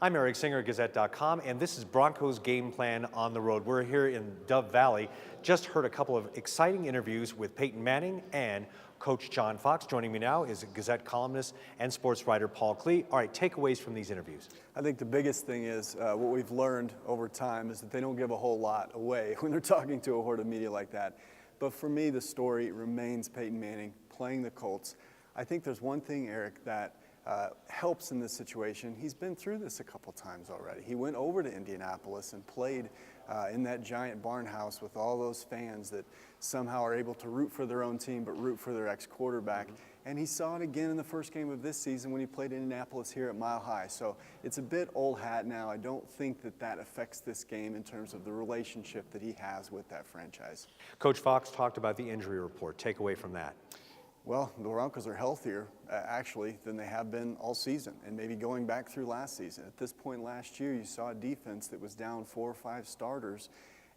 I'm Eric Singer, Gazette.com, and this is Broncos Game Plan on the road. We're here in Dove Valley. Just heard a couple of exciting interviews with Peyton Manning and Coach John Fox. Joining me now is Gazette columnist and sports writer Paul Klee. All right, takeaways from these interviews. I think the biggest thing is what we've learned over time is that they don't give a whole lot away when they're talking to a horde of media like that. But for me, the story remains Peyton Manning playing the Colts. I think there's one thing, Eric, that helps in this situation. He's been through this a couple times already. He went over to Indianapolis and played in that giant barn house with all those fans that somehow are able to root for their own team but root for their ex-quarterback. And he saw it again in the first game of this season when he played Indianapolis here at Mile High. So it's a bit old hat now. I don't think that that affects this game in terms of the relationship that he has with that franchise. Coach Fox talked about the injury report. Takeaway from that. Well, the Broncos are healthier, actually, than they have been all season, and maybe going back through last season. At this point last year, you saw a defense that was down 4 or 5 starters,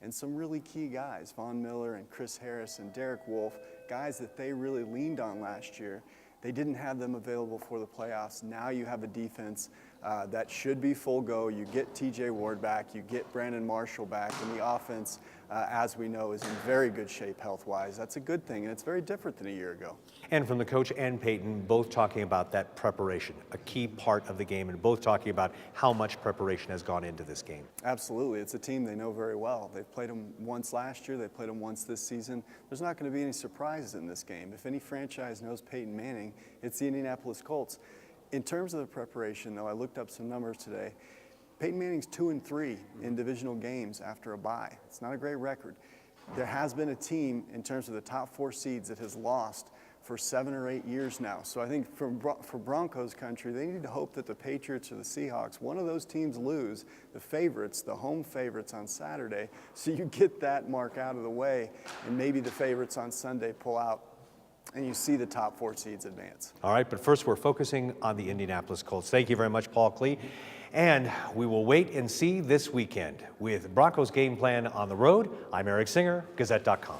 and some really key guys, Von Miller and Chris Harris and Derek Wolfe, guys that they really leaned on last year. They didn't have them available for the playoffs. Now you have a defense that should be full go. You get TJ Ward back, you get Brandon Marshall back, and the offense, as we know, is in very good shape health-wise. That's a good thing, and it's very different than a year ago. And from the coach and Peyton, both talking about that preparation, a key part of the game, and both talking about how much preparation has gone into this game. Absolutely. It's a team they know very well. They've played them once last year. They played them once this season. There's not going to be any surprises in this game. If any franchise knows Peyton Manning, it's the Indianapolis Colts. In terms of the preparation, though, I looked up some numbers today. Peyton Manning's 2-3 in divisional games after a bye. It's not a great record. There has been a team in terms of the top 4 seeds that has lost for 7 or 8 years now. So I think for Broncos country, they need to hope that the Patriots or the Seahawks, one of those teams lose, the favorites, the home favorites on Saturday, so you get that mark out of the way, and maybe the favorites on Sunday pull out, and you see the top 4 seeds advance. All right, but first we're focusing on the Indianapolis Colts. Thank you very much, Paul Klee. And we will wait and see this weekend with Broncos Game Plan on the road. I'm Eric Singer, Gazette.com.